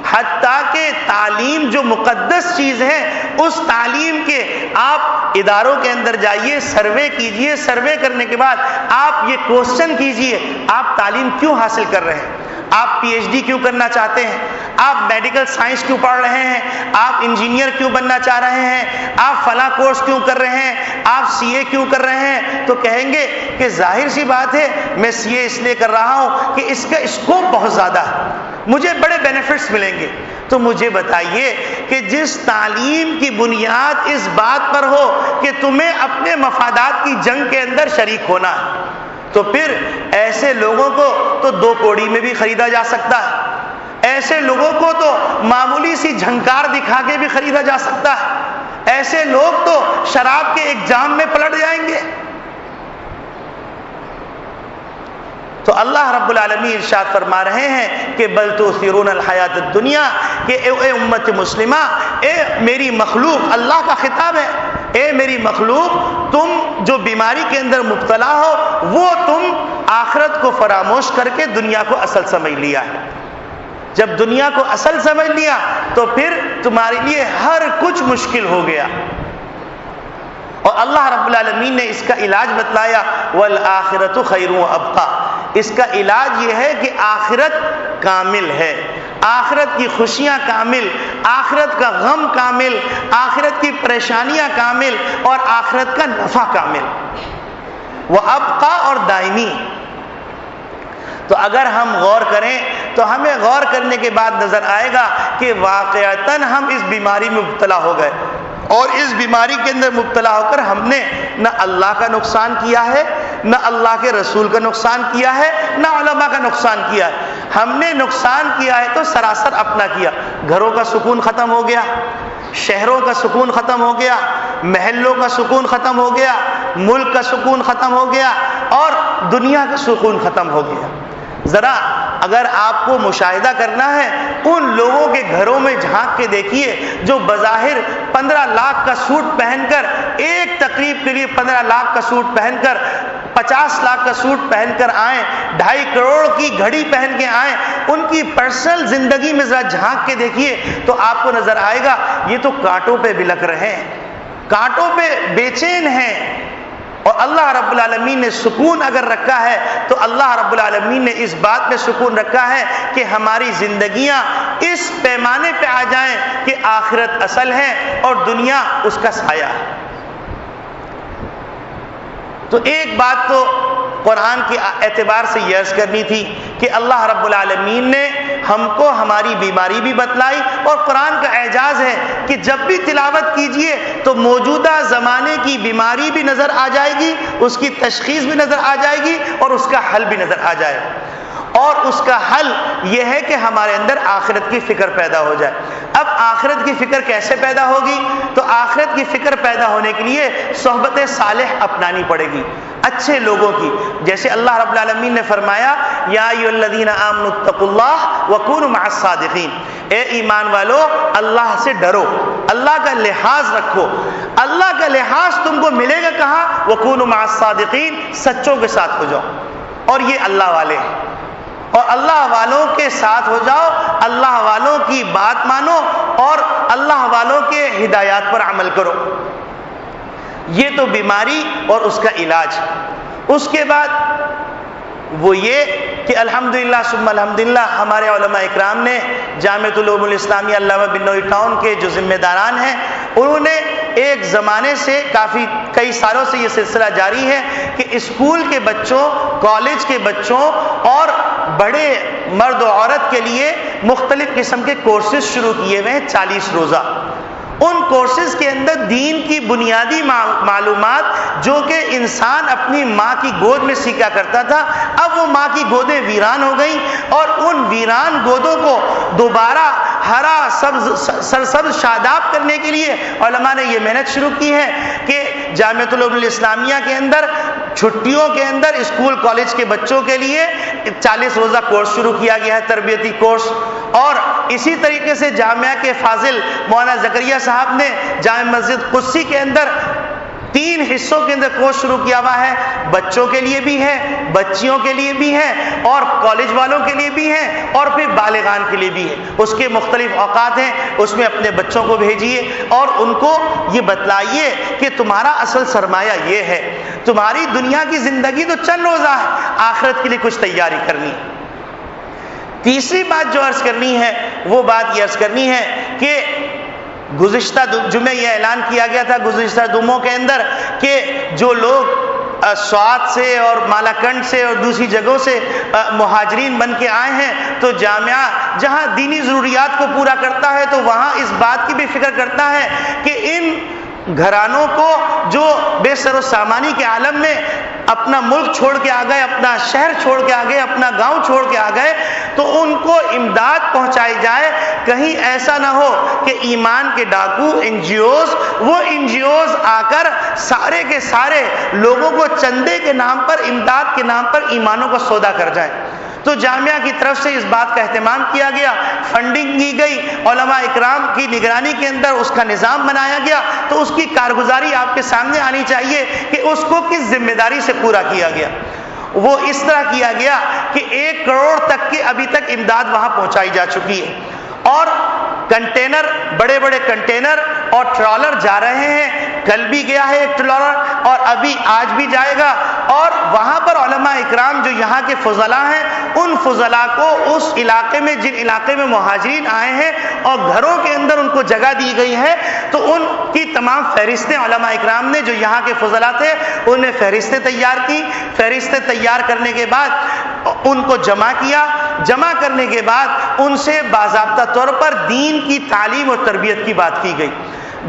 حتیٰ کہ تعلیم جو مقدس چیز ہے اس تعلیم کے آپ اداروں کے اندر جائیے، سروے کیجئے، سروے کرنے کے بعد آپ یہ کوشچن کیجئے آپ تعلیم کیوں حاصل کر رہے ہیں، آپ پی ایچ ڈی کیوں کرنا چاہتے ہیں، آپ میڈیکل سائنس کیوں پڑھ رہے ہیں، آپ انجینئر کیوں بننا چاہ رہے ہیں، آپ فلاں کورس کیوں کر رہے ہیں، آپ سی اے کیوں کر رہے ہیں. تو کہیں گے کہ ظاہر سی بات ہے میں سی اے اس لیے کر رہا ہوں کہ اس کا اسکوپ بہت زیادہ ہے، مجھے بڑے بینیفٹس ملیں گے. تو مجھے بتائیے کہ جس تعلیم کی بنیاد اس بات پر ہو کہ تمہیں اپنے مفادات کی جنگ کے اندر شریک ہونا ہے تو پھر ایسے لوگوں کو تو 2 کوڑی میں بھی خریدا جا سکتا ہے، ایسے لوگوں کو تو معمولی سی جھنکار دکھا کے بھی خریدا جا سکتا ہے، ایسے لوگ تو شراب کے ایک جام میں پلٹ جائیں گے. تو اللہ رب العالمین ارشاد فرما رہے ہیں کہ بل تؤثرون الحیات الدنیا کہ اے امت مسلمہ، اے میری مخلوق، اللہ کا خطاب ہے، اے میری مخلوق تم جو بیماری کے اندر مبتلا ہو وہ تم آخرت کو فراموش کر کے دنیا کو اصل سمجھ لیا ہے. جب دنیا کو اصل سمجھ لیا تو پھر تمہارے لیے ہر کچھ مشکل ہو گیا. اور اللہ رب العالمین نے اس کا علاج بتلایا والآخرۃ خیر وابقیٰ. اس کا علاج یہ ہے کہ آخرت کامل ہے، آخرت کی خوشیاں کامل، آخرت کا غم کامل، آخرت کی پریشانیاں کامل اور آخرت کا نفع کامل، وابقیٰ اور دائمی. تو اگر ہم غور کریں تو ہمیں غور کرنے کے بعد نظر آئے گا کہ واقعتاً ہم اس بیماری میں مبتلا ہو گئے اور اس بیماری کے اندر مبتلا ہو کر ہم نے نہ اللہ کا نقصان کیا ہے، نہ اللہ کے رسول کا نقصان کیا ہے، نہ علماء کا نقصان کیا ہے. ہم نے نقصان کیا ہے تو سراسر اپنا کیا. گھروں کا سکون ختم ہو گیا، شہروں کا سکون ختم ہو گیا، محلوں کا سکون ختم ہو گیا، ملک کا سکون ختم ہو گیا، اور دنیا کا سکون ختم ہو گیا. ذرا اگر آپ کو مشاہدہ کرنا ہے ان لوگوں کے گھروں میں جھانک کے دیکھیے جو بظاہر 15 لاکھ کا سوٹ پہن کر ایک تقریب کے لیے 15 لاکھ کا سوٹ پہن کر 50 لاکھ کا سوٹ پہن کر آئیں، 2.5 کروڑ کی گھڑی پہن کے آئیں. ان کی پرسنل زندگی میں ذرا جھانک کے دیکھیے تو آپ کو نظر آئے گا یہ تو کانٹوں پہ بلک رہے ہیں، کانٹوں پہ بے چین ہیں. اور اللہ رب العالمین نے سکون اگر رکھا ہے تو اللہ رب العالمین نے اس بات میں سکون رکھا ہے کہ ہماری زندگیاں اس پیمانے پہ آ جائیں کہ آخرت اصل ہے اور دنیا اس کا سایہ ہے. تو ایک بات تو قرآن کے اعتبار سے یہ عرض کرنی تھی کہ اللہ رب العالمین نے ہم کو ہماری بیماری بھی بتلائی، اور قرآن کا اعجاز ہے کہ جب بھی تلاوت کیجئے تو موجودہ زمانے کی بیماری بھی نظر آ جائے گی، اس کی تشخیص بھی نظر آ جائے گی، اور اس کا حل بھی نظر آ جائے گا. اور اس کا حل یہ ہے کہ ہمارے اندر آخرت کی فکر پیدا ہو جائے. اب آخرت کی فکر کیسے پیدا ہوگی؟ تو آخرت کی فکر پیدا ہونے کے لیے صحبت صالح اپنانی پڑے گی، اچھے لوگوں کی. جیسے اللہ رب العالمین نے فرمایا یا ایھا الذین آمنوا اتقوا اللہ وکونوا مع الصادقین، اے ایمان والو اللہ سے ڈرو، اللہ کا لحاظ رکھو. اللہ کا لحاظ تم کو ملے گا کہاں؟ وکونوا مع الصادقین، سچوں کے ساتھ ہو جاؤ. اور یہ اللہ والے ہیں، اور اللہ والوں کے ساتھ ہو جاؤ، اللہ والوں کی بات مانو اور اللہ والوں کے ہدایات پر عمل کرو. یہ تو بیماری اور اس کا علاج. اس کے بعد وہ یہ کہ الحمدللہ ثم الحمدللہ ہمارے علماء اکرام نے جامعۃ العلوم الاسلامیہ علامہ بنوئی ٹاؤن کے جو ذمہ داران ہیں، انہوں نے ایک زمانے سے کئی سالوں سے یہ سلسلہ جاری ہے کہ اسکول کے بچوں، کالج کے بچوں اور بڑے مرد و عورت کے لیے مختلف قسم کے کورسز شروع کیے ہوئے ہیں 40 روزہ. ان کورسز کے اندر دین کی بنیادی معلومات جو کہ انسان اپنی ماں کی گود میں سیکھا کرتا تھا، اب وہ ماں کی گودیں ویران ہو گئیں، اور ان ویران گودوں کو دوبارہ ہرا سرسبز شاداب کرنے کے لیے علماء نے یہ محنت شروع کی ہے کہ جامعۃ العلوم الاسلامیہ کے اندر چھٹیوں کے اندر اسکول کالج کے بچوں کے لیے 40 روزہ کورس شروع کیا گیا ہے، تربیتی کورس. اور اسی طریقے سے جامعہ کے فاضل مولانا زکریا صاحب نے جامع مسجد قدسی کے اندر 3 حصوں کے اندر کورس شروع کیا ہوا ہے. بچوں کے لیے بھی ہے، بچیوں کے لیے بھی ہے، اور کالج والوں کے لیے بھی ہے، اور پھر بالغان کے لیے بھی ہے. اس کے مختلف اوقات ہیں، اس میں اپنے بچوں کو بھیجیے اور ان کو یہ بتلائیے کہ تمہارا اصل سرمایہ یہ ہے. تمہاری دنیا کی زندگی تو چند روزہ ہے، آخرت کے لیے کچھ تیاری کرنی. تیسری بات جو عرض کرنی ہے وہ بات یہ عرض کرنی ہے کہ گزشتہ جمعے یہ اعلان کیا گیا تھا گزشتہ جمعوں کے اندر کہ جو لوگ سوات سے اور مالاکنڈ سے اور دوسری جگہوں سے مہاجرین بن کے آئے ہیں تو جامعہ جہاں دینی ضروریات کو پورا کرتا ہے تو وہاں اس بات کی بھی فکر کرتا ہے کہ ان گھرانوں کو جو بے سر و سامانی کے عالم میں اپنا ملک چھوڑ کے آ گئے، اپنا شہر چھوڑ کے آ گئے، اپنا گاؤں چھوڑ کے آ گئے، تو ان کو امداد پہنچائی جائے. کہیں ایسا نہ ہو کہ ایمان کے ڈاکو وہ این جی اوز آ کر سارے کے سارے لوگوں کو چندے کے نام پر، امداد کے نام پر ایمانوں کو سودا کر جائیں. تو جامعہ کی طرف سے اس بات کا اہتمام کیا گیا، فنڈنگ کی گئی، علماء اکرام کی نگرانی کے اندر اس کا نظام بنایا گیا. تو اس کی کارگزاری آپ کے سامنے آنی چاہیے کہ اس کو کس ذمہ داری سے پورا کیا گیا. وہ اس طرح کیا گیا کہ 1 کروڑ تک کی ابھی تک امداد وہاں پہنچائی جا چکی ہے، اور کنٹینر، بڑے بڑے کنٹینر اور ٹرالر جا رہے ہیں. کل بھی گیا ہے ایک ٹرالر اور ابھی آج بھی جائے گا. اور وہاں پر علماء اکرام جو یہاں کے فضلاء ہیں، ان فضلاء کو اس علاقے میں، جن علاقے میں مہاجرین آئے ہیں اور گھروں کے اندر ان کو جگہ دی گئی ہے، تو ان کی تمام فہرستیں علماء اکرام نے جو یہاں کے فضلاء تھے انہوں نے فہرستیں تیار کی. فہرستیں تیار کرنے کے بعد ان کو جمع کیا. جمع کرنے کے بعد ان سے باضابطہ طور پر دین کی تعلیم اور تربیت کی بات کی گئی.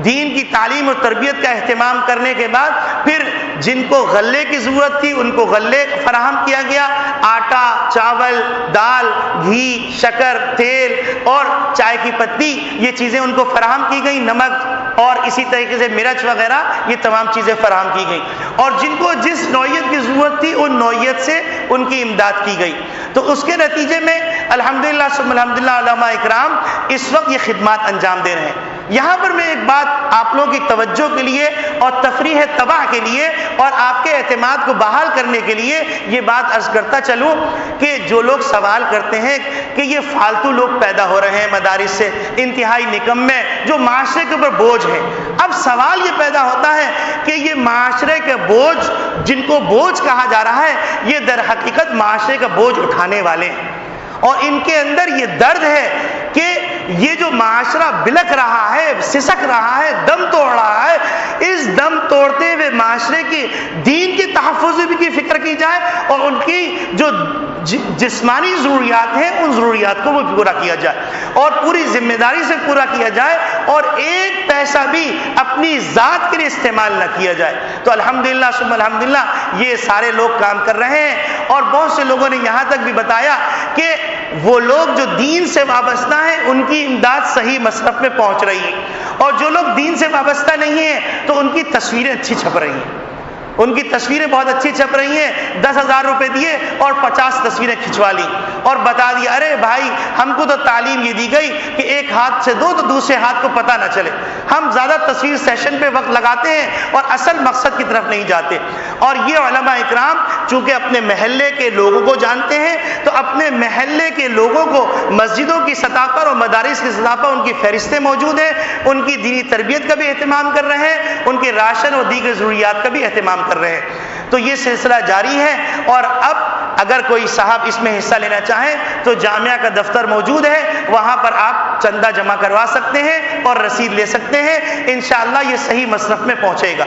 دین کی تعلیم اور تربیت کا اہتمام کرنے کے بعد پھر جن کو غلے کی ضرورت تھی ان کو غلے فراہم کیا گیا، آٹا، چاول، دال، گھی، شکر، تیل اور چائے کی پتی، یہ چیزیں ان کو فراہم کی گئی، نمک اور اسی طریقے سے مرچ وغیرہ، یہ تمام چیزیں فراہم کی گئی، اور جن کو جس نوعیت کی ضرورت تھی ان نوعیت سے ان کی امداد کی گئی۔ تو اس کے نتیجے میں الحمدللہ ثم الحمدللہ علماء اکرام اس وقت یہ خدمات انجام دے رہے ہیں۔ یہاں پر میں ایک بات آپ لوگوں کی توجہ کے لیے اور تفریح تباہ کے لیے اور آپ کے اعتماد کو بحال کرنے کے لیے یہ بات عرض کرتا چلوں کہ جو لوگ سوال کرتے ہیں کہ یہ فالتو لوگ پیدا ہو رہے ہیں مدارس سے، انتہائی نکمے جو معاشرے کے اوپر بوجھ ہیں، اب سوال یہ پیدا ہوتا ہے کہ یہ معاشرے کے بوجھ، جن کو بوجھ کہا جا رہا ہے، یہ در حقیقت معاشرے کا بوجھ اٹھانے والے ہیں، اور ان کے اندر یہ درد ہے کہ یہ جو معاشرہ بلک رہا ہے، سسک رہا ہے، دم توڑ رہا ہے، اس دم توڑتے ہوئے معاشرے کی دین کے تحفظ کی فکر کی جائے اور ان کی جو جسمانی ضروریات ہیں ان ضروریات کو وہ پورا کیا جائے اور پوری ذمہ داری سے پورا کیا جائے اور ایک پیسہ بھی اپنی ذات کے لیے استعمال نہ کیا جائے۔ تو الحمدللہ ثم الحمدللہ یہ سارے لوگ کام کر رہے ہیں، اور بہت سے لوگوں نے یہاں تک بھی بتایا کہ وہ لوگ جو دین سے وابستہ ہیں ان کی امداد صحیح مصرف میں پہنچ رہی ہے، اور جو لوگ دین سے وابستہ نہیں ہیں تو ان کی تصویریں اچھی چھپ رہی ہیں، ان کی تصویریں بہت اچھی چھپ رہی ہیں، 10,000 روپے دیے اور 50 تصویریں کھنچوا لی اور بتا دیا ارے بھائی ہم کو تو تعلیم یہ دی گئی کہ ایک ہاتھ سے دو تو دوسرے ہاتھ کو پتہ نہ چلے، ہم زیادہ تصویر سیشن پہ وقت لگاتے ہیں اور اصل مقصد کی طرف نہیں جاتے۔ اور یہ علماء اکرام چونکہ اپنے محلے کے لوگوں کو جانتے ہیں تو اپنے محلے کے لوگوں کو مسجدوں کی سطح پر اور مدارس کی سطح پر ان کی فہرستیں موجود ہیں، ان کی دینی تربیت کا بھی اہتمام کر رہے ہیں، ان کے راشن اور دیگر ضروریات کا بھی اہتمام کر رہے ہیں۔ تو یہ سلسلہ جاری ہے، اور اب اگر کوئی صاحب اس میں حصہ لینا چاہیں تو جامعہ کا دفتر موجود ہے، وہاں پر آپ چندہ جمع کروا سکتے ہیں اور رسید لے سکتے ہیں، انشاءاللہ یہ صحیح مصرف میں پہنچے گا۔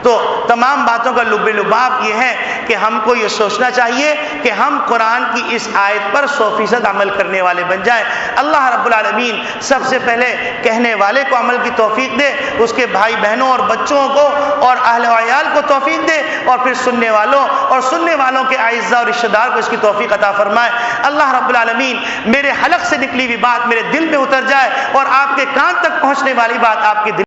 تو تمام باتوں کا لب لباب یہ ہے کہ ہم کو یہ سوچنا چاہیے کہ ہم قرآن کی اس آیت پر 100% عمل کرنے والے بن جائیں۔ اللہ رب العالمین سب سے پہلے کہنے والے کو عمل کی توفیق دے، اس کے بھائی بہنوں اور بچوں کو اور اہل و عیال کو توفیق دے، اور پھر سننے والوں کے اعزاء اور رشتہ دار کو اس کی توفیق عطا فرمائے۔ اللہ رب العالمین میرے حلق سے نکلی ہوئی بات میرے دل میں اتر جائے اور آپ کے کان تک پہنچنے والی بات آپ کے دل